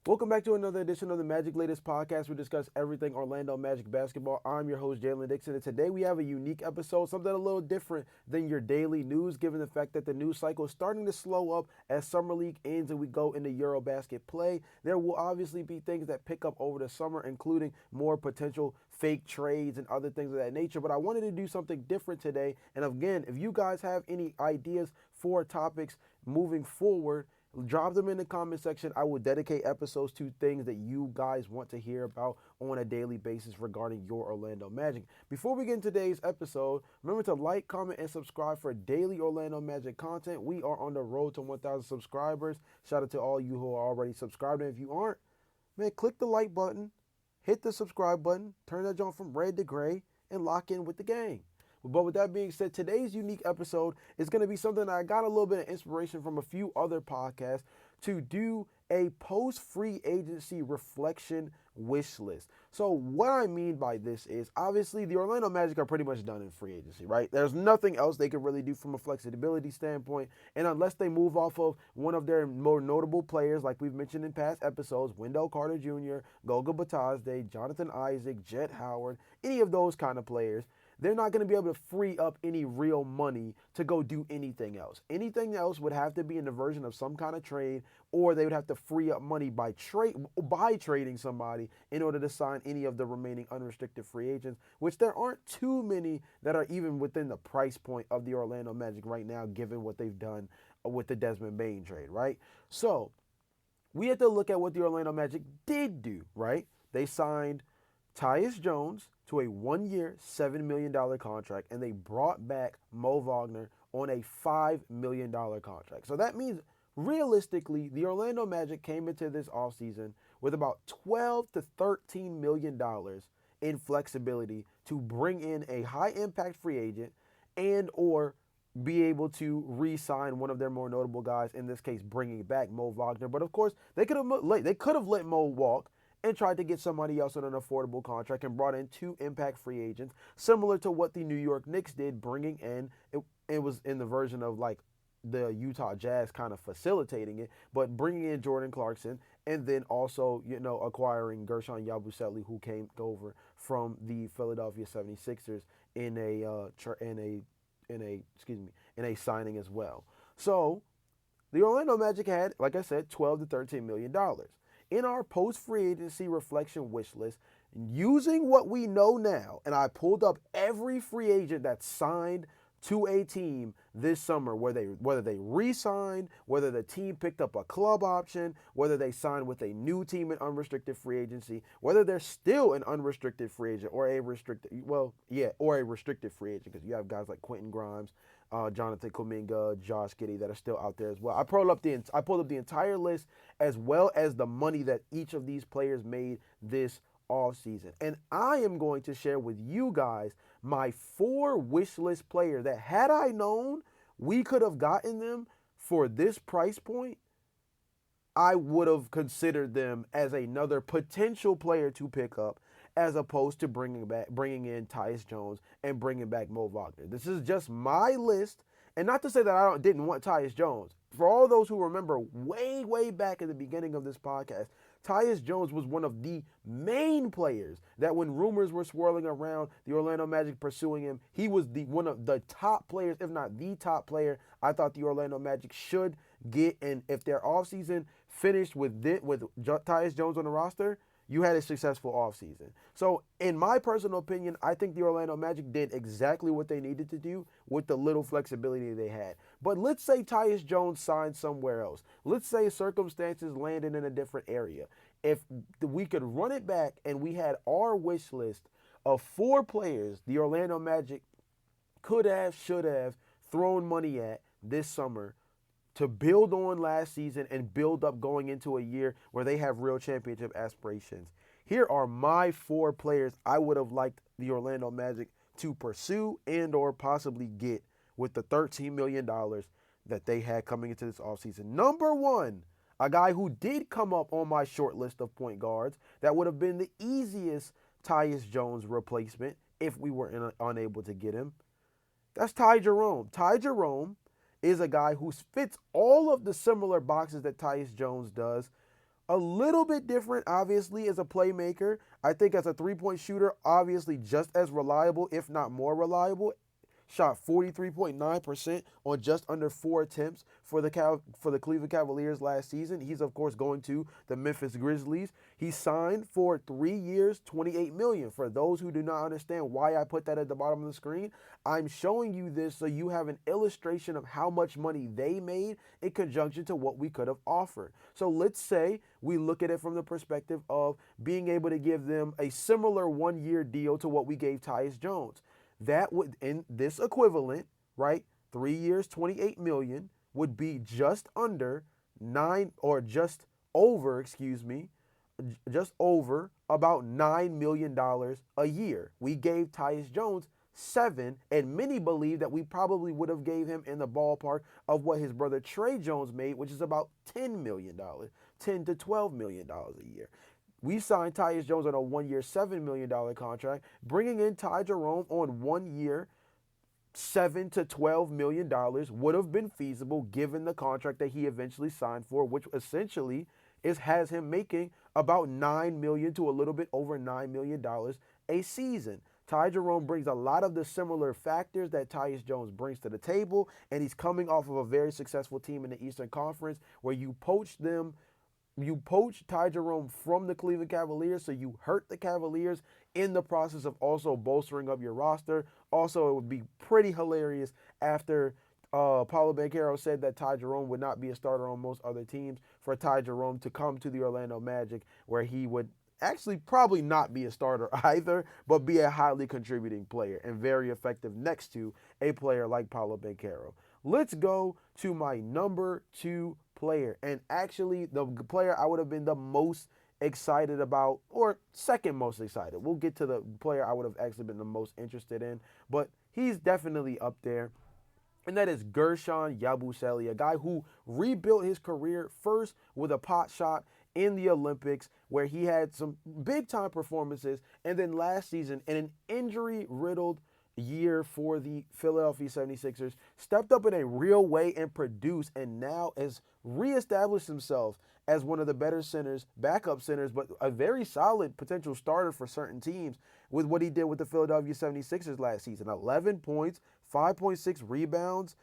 Welcome back to another edition of the Magic Latest Podcast. We discuss everything Orlando Magic basketball. I'm your host, Jalon Dixon, and today we have a unique episode, something a little different than your daily news, given the fact that the news cycle is starting to slow up as Summer League ends and we go into Eurobasket play. There will obviously be things that pick up over the summer, including more potential fake trades and other things of that nature, but I wanted to do something different today. And again, if you guys have any ideas for topics moving forward, drop them in the comment section. I will dedicate episodes to things that you guys want to hear about on a daily basis regarding your Orlando Magic. Before we get into today's episode, remember to like, comment, and subscribe for daily Orlando Magic content. We are on the road to 1,000 subscribers. Shout out to all you who are already subscribed. And if you aren't, man, click the like button, hit the subscribe button, turn that joint from red to gray, and lock in with the gang. But with that being said, today's unique episode is going to be something that I got a little bit of inspiration from a few other podcasts to do a post-free agency reflection wish list. So what I mean by this is, obviously, the Orlando Magic are pretty much done in free agency, right? There's nothing else they can really do from a flexibility standpoint, and unless they move off of one of their more notable players, like we've mentioned in past episodes, Wendell Carter Jr., Goga Batazde, Jonathan Isaac, Jet Howard, any of those kind of players, they're not going to be able to free up any real money to go do anything else. Anything else would have to be in the version of some kind of trade, or they would have to free up money by trading somebody in order to sign any of the remaining unrestricted free agents, which there aren't too many that are even within the price point of the Orlando Magic right now, given what they've done with the Desmond Bane trade, right? So we have to look at what the Orlando Magic did do, right? They signed Tyus Jones to a 1-year, $7 million contract, and they brought back Mo Wagner on a $5 million contract. So that means, realistically, the Orlando Magic came into this offseason with about $12 to $13 million in flexibility to bring in a high-impact free agent and or be able to re-sign one of their more notable guys, in this case, bringing back Mo Wagner. But, of course, they could have let Mo walk and tried to get somebody else on an affordable contract and brought in two impact free agents, similar to what the New York Knicks did, bringing in, it was in the version of like the Utah Jazz kind of facilitating it, but bringing in Jordan Clarkson and then also, acquiring Gershon Yabusele, who came over from the Philadelphia 76ers in a signing as well. So the Orlando Magic had, like I said, $12 to $13 million. In our post-free agency reflection wish list, using what we know now, and I pulled up every free agent that signed to a team this summer, whether they re-signed, whether the team picked up a club option, whether they signed with a new team in unrestricted free agency, whether they're still an unrestricted free agent or a restricted free agent, because you have guys like Quentin Grimes, Jonathan Kuminga, Josh Giddey that are still out there as well. I pulled up the entire list, as well as the money that each of these players made this offseason. And I am going to share with you guys my 4 wish list players that, had I known we could have gotten them for this price point, I would have considered them as another potential player to pick up, as opposed to bringing in Tyus Jones and bringing back Mo Wagner. This is just my list, and not to say that I didn't want Tyus Jones. For all those who remember way, way back at the beginning of this podcast, Tyus Jones was one of the main players that, when rumors were swirling around the Orlando Magic pursuing him, he was one of the top players, if not the top player, I thought the Orlando Magic should get. And if their offseason finished with Tyus Jones on the roster, you had a successful offseason. So, in my personal opinion, I think the Orlando Magic did exactly what they needed to do with the little flexibility they had. But let's say Tyus Jones signed somewhere else. Let's say circumstances landed in a different area. If we could run it back and we had our wish list of 4 players the Orlando Magic could have, should have thrown money at this summer to build on last season and build up going into a year where they have real championship aspirations. Here are my 4 players I would have liked the Orlando Magic to pursue and or possibly get with the $13 million that they had coming into this offseason. Number 1, a guy who did come up on my short list of point guards that would have been the easiest Tyus Jones replacement if we were unable to get him. That's Ty Jerome. Ty Jerome is a guy who fits all of the similar boxes that Tyus Jones does A little bit different, obviously, as a playmaker. I think as a three-point shooter, obviously just as reliable, if not more reliable. Shot 43.9% on just under 4 attempts for the Cleveland Cavaliers last season. He's of course going to the Memphis Grizzlies. He signed for 3 years, $28 million. For those who do not understand why I put that at the bottom of the screen, I'm showing you this so you have an illustration of how much money they made in conjunction to what we could have offered. So let's say we look at it from the perspective of being able to give them a similar 1-year deal to what we gave Tyus Jones. That would, in this equivalent, right, 3 years, $28 million, would be just under nine, or just over, just over about $9 million a year. We gave Tyus Jones 7, and many believe that we probably would have gave him in the ballpark of what his brother Trey Jones made, which is about $10 million, $10 to $12 million a year. We signed Tyus Jones on a 1-year, $7 million contract, bringing in Ty Jerome on 1 year, $7 to $12 million would have been feasible given the contract that he eventually signed for, which essentially has him making about $9 million to a little bit over $9 million a season. Ty Jerome brings a lot of the similar factors that Tyus Jones brings to the table, and he's coming off of a very successful team in the Eastern Conference where you poached Ty Jerome from the Cleveland Cavaliers, so you hurt the Cavaliers in the process of also bolstering up your roster. Also, it would be pretty hilarious after Paulo Banchero said that Ty Jerome would not be a starter on most other teams, for Ty Jerome to come to the Orlando Magic, where he would actually probably not be a starter either, but be a highly contributing player and very effective next to a player like Paulo Banchero. Let's go to my number 2 player, and actually the player I would have been the most excited about, or second most excited. We'll get to the player I would have actually been the most interested in, but he's definitely up there, and that is Gershon Yabusele, a guy who rebuilt his career first with a pot shot in the Olympics, where he had some big-time performances, and then last season, in an injury-riddled year for the Philadelphia 76ers, stepped up in a real way and produced, and now has reestablished himself as one of the better centers, backup centers, but a very solid potential starter for certain teams with what he did with the Philadelphia 76ers last season. 11 points, 5.6 rebounds,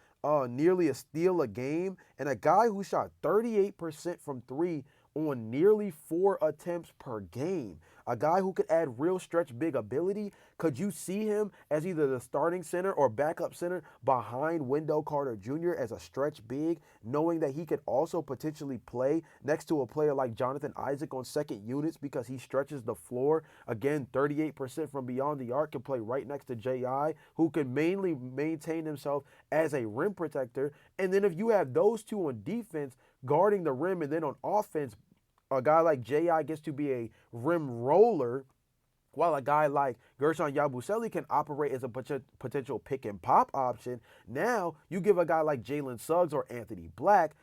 nearly a steal a game, and a guy who shot 38% from 3 on nearly 4 attempts per game. A guy who could add real stretch big ability. Could you see him as either the starting center or backup center behind Wendell Carter Jr. as a stretch big, knowing that he could also potentially play next to a player like Jonathan Isaac on second units because he stretches the floor? Again, 38% from beyond the arc, can play right next to J.I., who can mainly maintain himself as a rim protector. And then if you have those two on defense guarding the rim, and then on offense, a guy like J.I. gets to be a rim roller, while a guy like Gershon Yabusele can operate as a potential pick and pop option. Now you give a guy like Jalen Suggs or Anthony Black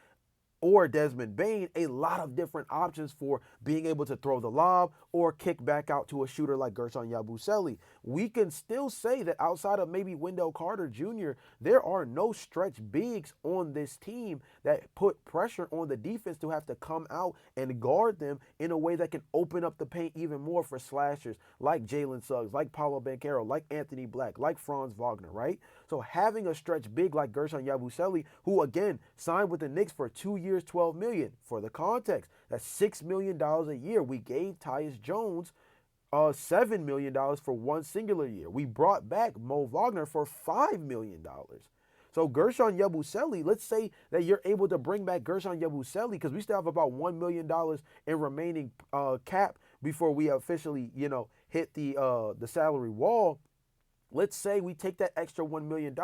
or Desmond Bane a lot of different options for being able to throw the lob or kick back out to a shooter like Gershon Yabusele. We can still say that outside of maybe Wendell Carter Jr., there are no stretch bigs on this team that put pressure on the defense to have to come out and guard them in a way that can open up the paint even more for slashers like Jalen Suggs, like Paulo Banchero, like Anthony Black, like Franz Wagner, right? So having a stretch big like Gershon Yabusele, who again signed with the Knicks for 2 years, $12 million. For the context, that's $6 million a year. We gave Tyus Jones $7 million for one singular year. We brought back Mo Wagner for $5 million. So Gershon Yabusele, let's say that you're able to bring back Gershon Yabusele, because we still have about $1 million in remaining cap before we officially, hit the salary wall. Let's say we take that extra $1 million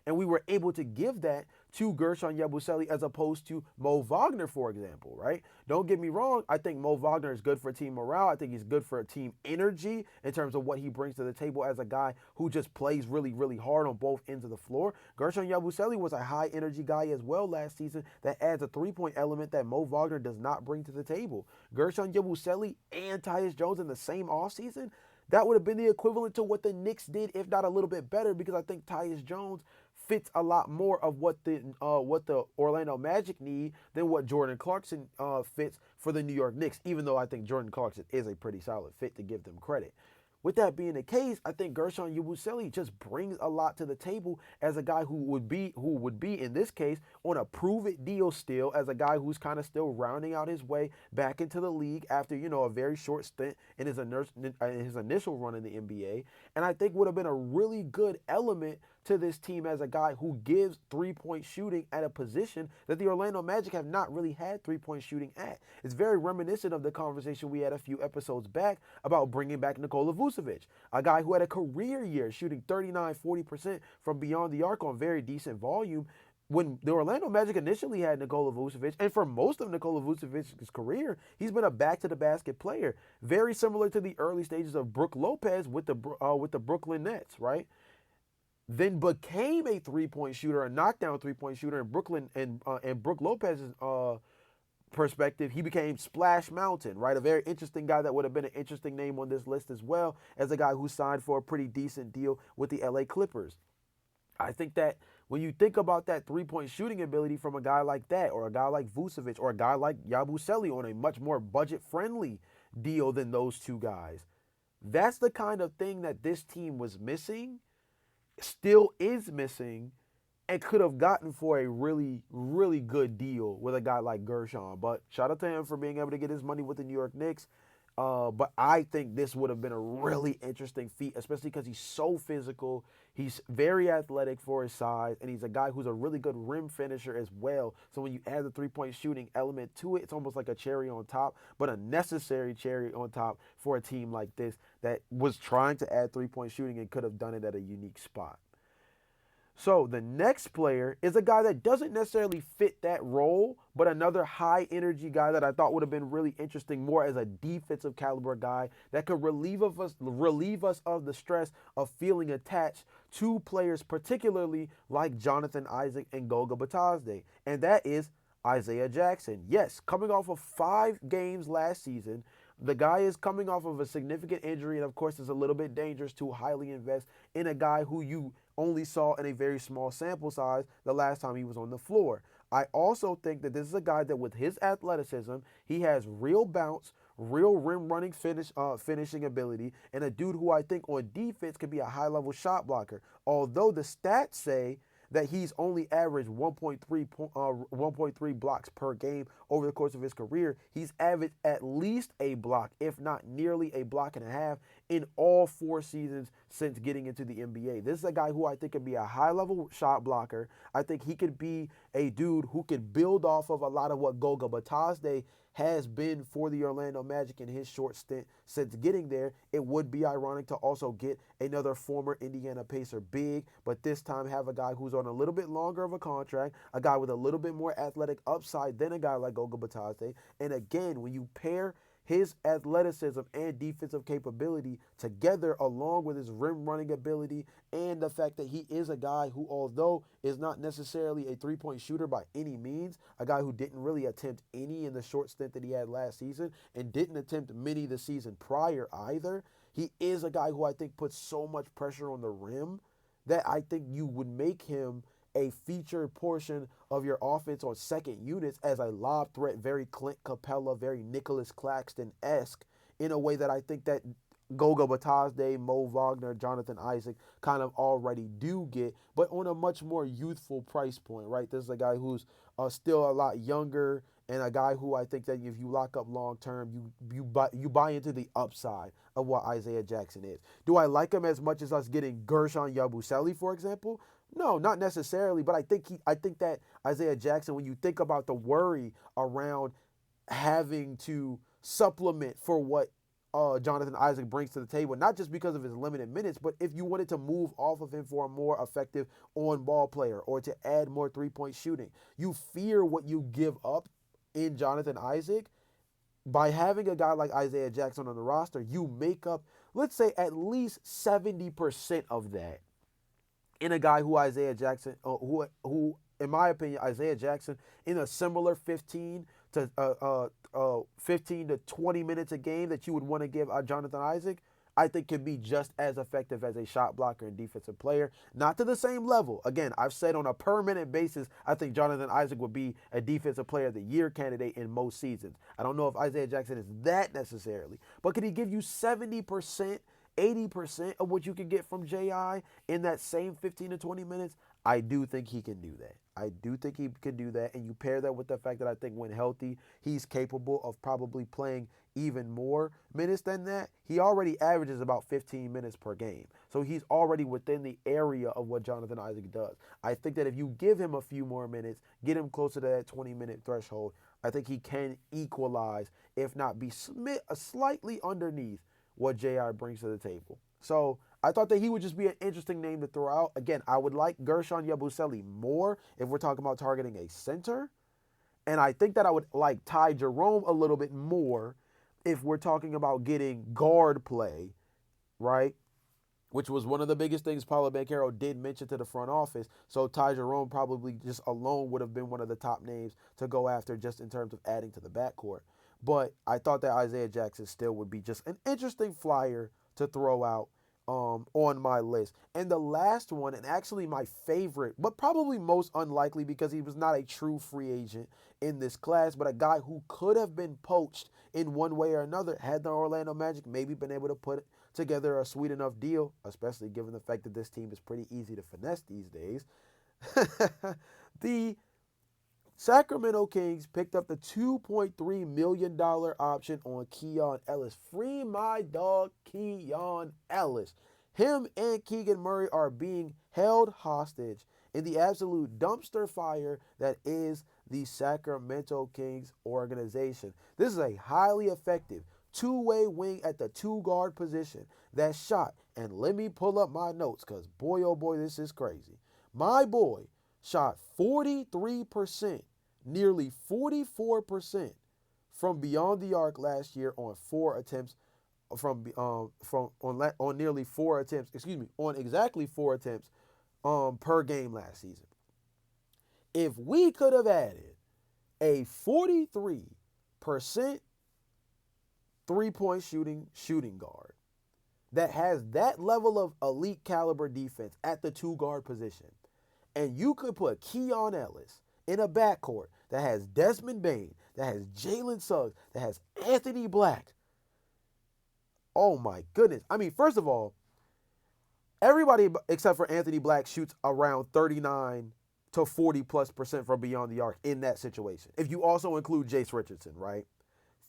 and we were able to give that to Gershon Yabusele as opposed to Mo Wagner, for example, right? Don't get me wrong. I think Mo Wagner is good for team morale. I think he's good for team energy in terms of what he brings to the table as a guy who just plays really, really hard on both ends of the floor. Gershon Yabusele was a high energy guy as well last season that adds a three-point element that Mo Wagner does not bring to the table. Gershon Yabusele and Tyus Jones in the same offseason, that would have been the equivalent to what the Knicks did, if not a little bit better, because I think Tyus Jones fits a lot more of what the Orlando Magic need than what Jordan Clarkson fits for the New York Knicks. Even though I think Jordan Clarkson is a pretty solid fit to give them credit. With that being the case, I think Gershon Yabusele just brings a lot to the table as a guy who would be in this case on a prove it deal still, as a guy who's kind of still rounding out his way back into the league after a very short stint in his initial run in the NBA, and I think would have been a really good element to this team as a guy who gives three-point shooting at a position that the Orlando Magic have not really had three-point shooting at. It's very reminiscent of the conversation we had a few episodes back about bringing back Nikola Vucevic, a guy who had a career year shooting 39-40% from beyond the arc on very decent volume. When the Orlando Magic initially had Nikola Vucevic, and for most of Nikola Vucevic's career, he's been a back-to-the-basket player, very similar to the early stages of Brook Lopez with the Brooklyn Nets, right? Then became a three-point shooter, a knockdown three-point shooter in Brooklyn, and Brook Lopez's perspective, he became Splash Mountain, right? A very interesting guy that would have been an interesting name on this list as well, as a guy who signed for a pretty decent deal with the LA Clippers. I think that when you think about that three-point shooting ability from a guy like that, or a guy like Vucevic, or a guy like Yabusele on a much more budget-friendly deal than those two guys, that's the kind of thing that this team was missing, still is missing, and could have gotten for a really, really good deal with a guy like Gershon. But shout out to him for being able to get his money with the New York Knicks. But I think this would have been a really interesting feat, especially because he's so physical. He's very athletic for his size, and he's a guy who's a really good rim finisher as well. So when you add the three-point shooting element to it, it's almost like a cherry on top, but a necessary cherry on top for a team like this that was trying to add three-point shooting and could have done it at a unique spot. So the next player is a guy that doesn't necessarily fit that role, but another high energy guy that I thought would have been really interesting more as a defensive caliber guy that could relieve us of the stress of feeling attached to players, particularly like Jonathan Isaac and Goga Batazde. And that is Isaiah Jackson. Yes, coming off of 5 games last season, the guy is coming off of a significant injury, and of course it's a little bit dangerous to highly invest in a guy who you only saw in a very small sample size the last time he was on the floor. I also think that this is a guy that with his athleticism, he has real bounce, real rim running finishing ability, and a dude who I think on defense could be a high level shot blocker. Although the stats say that he's only averaged 1.3 blocks per game over the course of his career, he's averaged at least a block, if not nearly a block and a half, in all 4 seasons since getting into the NBA. This is a guy who I think could be a high-level shot blocker. I think he could be a dude who could build off of a lot of what Goga Batazde has been for the Orlando Magic in his short stint since getting there. It would be ironic to also get another former Indiana Pacer big, but this time have a guy who's on a little bit longer of a contract, a guy with a little bit more athletic upside than a guy like Goga Batazde. And again, when you pair his athleticism and defensive capability together along with his rim running ability and the fact that he is a guy who, although is not necessarily a three-point shooter by any means, a guy who didn't really attempt any in the short stint that he had last season and didn't attempt many the season prior either, he is a guy who I think puts so much pressure on the rim that I think you would make him a featured portion of your offense on second units as a lob threat, very Clint Capella, very Nicholas Claxton-esque, in a way that I think that Goga Batazde, Mo Wagner, Jonathan Isaac kind of already do get, but on a much more youthful price point, right? This is a guy who's still a lot younger, and a guy who I think that if you lock up long term, you buy into the upside of what Isaiah Jackson is. Do I like him as much as us getting Gershon Yabusele, for example? No, not necessarily, but I think that Isaiah Jackson, when you think about the worry around having to supplement for what Jonathan Isaac brings to the table, not just because of his limited minutes, but if you wanted to move off of him for a more effective on-ball player or to add more three-point shooting, you fear what you give up in Jonathan Isaac. By having a guy like Isaiah Jackson on the roster, you make up, let's say, at least 70% of that in a guy who Isaiah Jackson, who in my opinion, Isaiah Jackson in a similar 15 to 20 minutes a game that you would want to give Jonathan Isaac, I think can be just as effective as a shot blocker and defensive player. Not to the same level. Again, I've said on a per minute basis, I think Jonathan Isaac would be a defensive player of the year candidate in most seasons. I don't know if Isaiah Jackson is that necessarily, but could he give you 70%, 80% of what you could get from J.I. in that same 15 to 20 minutes? I do think he can do that. I do think he can do that. And you pair that with the fact that I think when healthy, he's capable of probably playing even more minutes than that. He already averages about 15 minutes per game. So he's already within the area of what Jonathan Isaac does. I think that if you give him a few more minutes, get him closer to that 20-minute threshold, I think he can equalize, if not be slightly underneath what J.I. brings to the table. So I thought that he would just be an interesting name to throw out. Again, I would like Gershon Yabusele more if we're talking about targeting a center. And I think that I would like Ty Jerome a little bit more if we're talking about getting guard play, right? Which was one of the biggest things Paulo Banchero did mention to the front office. So Ty Jerome probably just alone would have been one of the top names to go after just in terms of adding to the backcourt. But I thought that Isaiah Jackson still would be just an interesting flyer to throw out on my list. And the last one, and actually my favorite, but probably most unlikely because he was not a true free agent in this class, but a guy who could have been poached in one way or another had the Orlando Magic maybe been able to put together a sweet enough deal, especially given the fact that this team is pretty easy to finesse these days. The Sacramento Kings picked up the $2.3 million option on Keon Ellis. Free my dog, Keon Ellis. Him and Keegan Murray are being held hostage in the absolute dumpster fire that is the Sacramento Kings organization. This is a highly effective two-way wing at the two-guard position that shot, and let me pull up my notes because boy, oh boy, this is crazy. My boy shot 43%, nearly 44% from beyond the arc last year on on exactly 4 attempts per game last season. If we could have added a 43% three-point shooting guard that has that level of elite caliber defense at the two-guard position, and you could put Keon Ellis in a backcourt that has Desmond Bane, that has Jalen Suggs, that has Anthony Black. Oh my goodness. I mean, first of all, everybody except for Anthony Black shoots around 39 to 40+% from beyond the arc in that situation. If you also include Jace Richardson, right?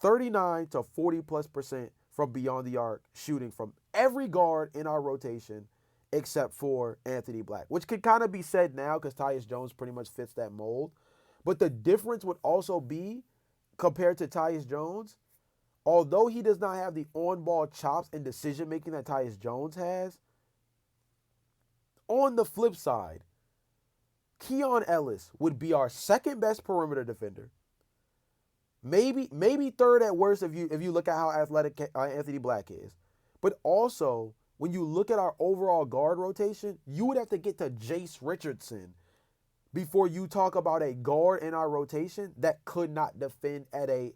39 to 40+% from beyond the arc shooting from every guard in our rotation except for Anthony Black, which could kind of be said now because Tyus Jones pretty much fits that mold. But the difference would also be, compared to Tyus Jones, although he does not have the on-ball chops and decision-making that Tyus Jones has, on the flip side, Keon Ellis would be our second best perimeter defender. Maybe third at worst if you look at how athletic Anthony Black is. But also, when you look at our overall guard rotation, you would have to get to Jace Richardson before you talk about a guard in our rotation that could not defend at a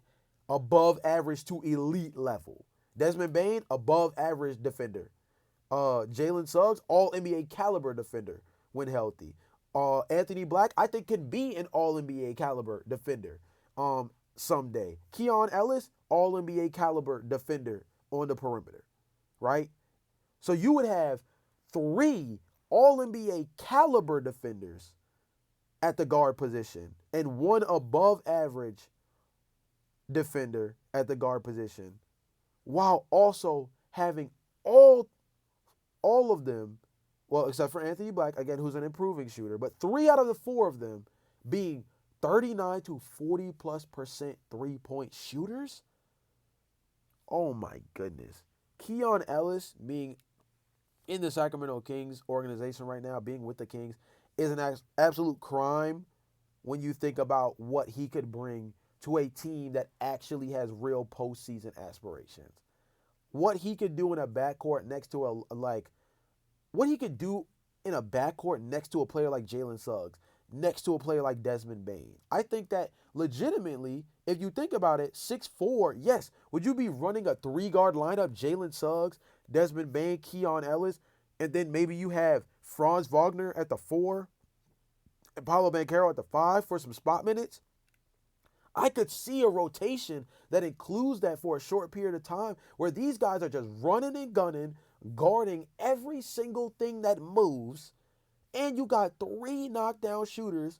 above average to elite level. Desmond Bane, above average defender. Jalen Suggs, all NBA caliber defender when healthy. Anthony Black, I think can be an all NBA caliber defender someday. Keon Ellis, all NBA caliber defender on the perimeter, right? So you would have 3 all NBA caliber defenders at the guard position and 1 above average defender at the guard position, while also having all of them, well, except for Anthony Black, again, who's an improving shooter, but 3 out of the 4 of them being 39 to 40+% three-point shooters. Oh my goodness. Keon Ellis being in the Sacramento Kings organization right now, being with the Kings, is an absolute crime when you think about what he could bring to a team that actually has real postseason aspirations. What he could do in a backcourt next to what he could do in a backcourt next to a player like Jalen Suggs, next to a player like Desmond Bane. I think that legitimately, if you think about it, 6'4", yes, would you be running a 3-guard lineup, Jalen Suggs, Desmond Bain, Keon Ellis, and then maybe you have Franz Wagner at the 4 and Paulo Banchero at the 5 for some spot minutes. I could see a rotation that includes that for a short period of time where these guys are just running and gunning, guarding every single thing that moves, and you got 3 knockdown shooters,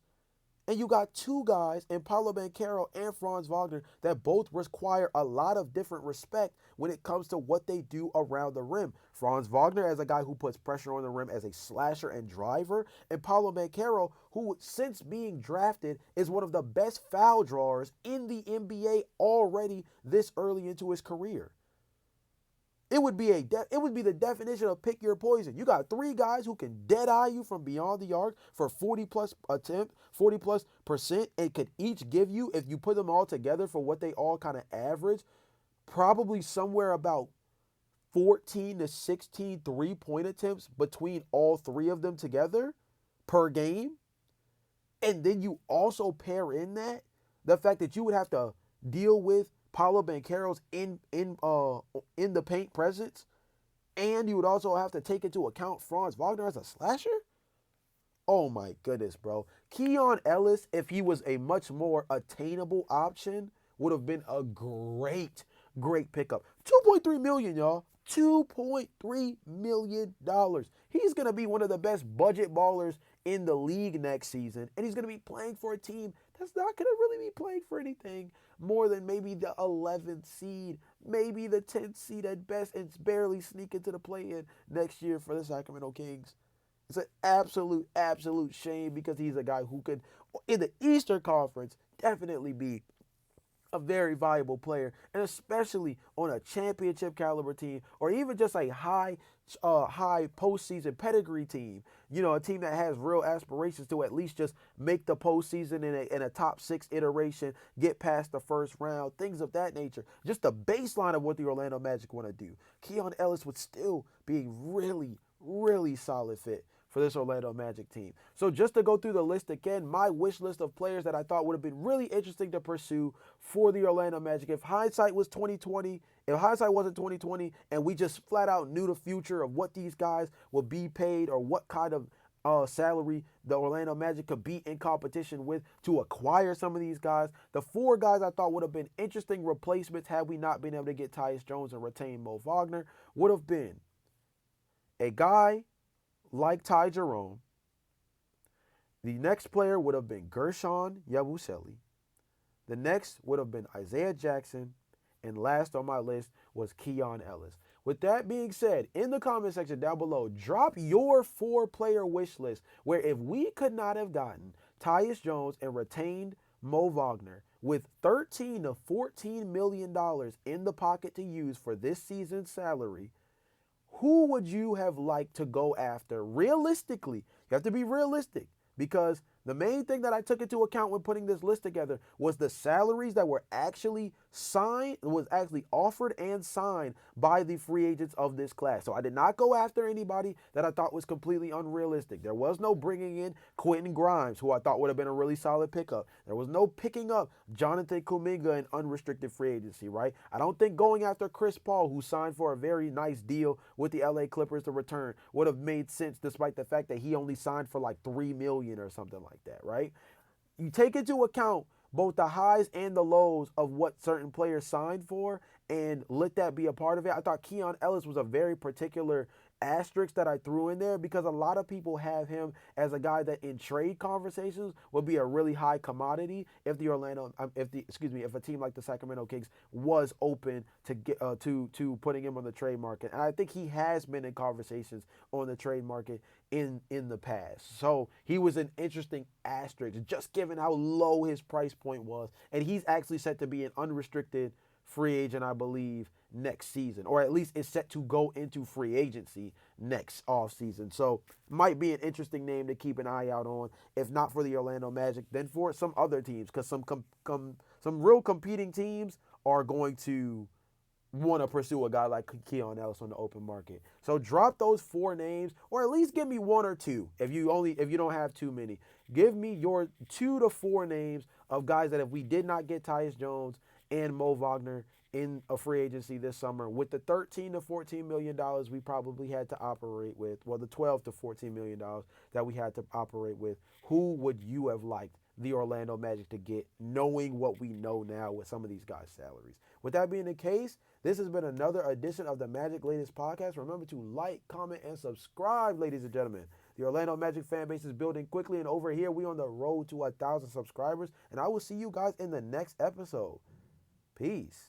and you got 2 guys in Paulo Banchero and Franz Wagner that both require a lot of different respect when it comes to what they do around the rim. Franz Wagner as a guy who puts pressure on the rim as a slasher and driver, and Paulo Banchero, who since being drafted is one of the best foul drawers in the NBA already this early into his career. It would be the definition of pick your poison. You got 3 guys who can dead eye you from beyond the arc for 40 plus attempt, 40 plus percent, and could each give you, if you put them all together for what they all kind of average, probably somewhere about 14 to 16 3-point attempts between all 3 of them together per game. And then you also pair in that the fact that you would have to deal with Paulo Banchero's in the paint presence, and you would also have to take into account Franz Wagner as a slasher. Oh my goodness, bro. Keon Ellis, if he was a much more attainable option, would have been a great pickup. 2.3 million, y'all. $2.3 million. He's going to be one of the best budget ballers in the league next season, and he's going to be playing for a team that's not going to really be playing for anything more than maybe the 11th seed, maybe the 10th seed at best, and barely sneak into the play-in next year for the Sacramento Kings. It's an absolute shame because he's a guy who could, in the Eastern Conference, definitely be a very valuable player, and especially on a championship caliber team, or even just a high postseason pedigree team. You know, a team that has real aspirations to at least just make the postseason in a top 6 iteration, get past the first round, things of that nature. Just the baseline of what the Orlando Magic want to do. Keon Ellis would still be a really solid fit for this Orlando Magic team. So just to go through the list again, my wish list of players that I thought would have been really interesting to pursue for the Orlando Magic. If hindsight was 2020, if hindsight wasn't 2020, and we just flat out knew the future of what these guys will be paid or what kind of salary the Orlando Magic could be in competition with to acquire some of these guys, the 4 guys I thought would have been interesting replacements had we not been able to get Tyus Jones and retain Mo Wagner would have been a guy like Ty Jerome. The next player would have been Gershon Yabusele. The next would have been Isaiah Jackson. And last on my list was Keon Ellis. With that being said, in the comment section down below, drop your 4-player wish list where if we could not have gotten Tyus Jones and retained Mo Wagner with $13 to $14 million in the pocket to use for this season's salary, who would you have liked to go after realistically? You have to be realistic because the main thing that I took into account when putting this list together was the salaries that were actually offered and signed by the free agents of this class. So I did not go after anybody that I thought was completely unrealistic. There was no bringing in Quentin Grimes, who I thought would have been a really solid pickup. There was no picking up Jonathan Kuminga in unrestricted free agency, right? I don't think going after Chris Paul, who signed for a very nice deal with the LA Clippers to return, would have made sense despite the fact that he only signed for like $3 million or something like that, right? You take into account both the highs and the lows of what certain players signed for and let that be a part of it. I thought Keon Ellis was a very particular asterisk that I threw in there because a lot of people have him as a guy that in trade conversations would be a really high commodity if if a team like the Sacramento Kings was open to get to putting him on the trade market. And I think he has been in conversations on the trade market in the past. So he was an interesting asterisk just given how low his price point was. And he's actually set to be an unrestricted free agent, I believe, next season, or at least is set to go into free agency next offseason. So might be an interesting name to keep an eye out on, if not for the Orlando Magic, then for some other teams, because some real competing teams are going to want to pursue a guy like Keon Ellis on the open market. So drop those 4 names, or at least give me 1 or 2 if you don't have too many. Give me your 2 to 4 names of guys that if we did not get Tyus Jones and Mo Wagner in a free agency this summer with the $13 to $14 million we probably had to operate with, well, the $12 to $14 million that we had to operate with, who would you have liked the Orlando Magic to get, knowing what we know now with some of these guys' salaries? With that being the case, this has been another edition of the Magic Latest Podcast. Remember to like, comment, and subscribe, ladies and gentlemen. The Orlando Magic fan base is building quickly, and over here, we on the road to 1,000 subscribers, and I will see you guys in the next episode. Peace.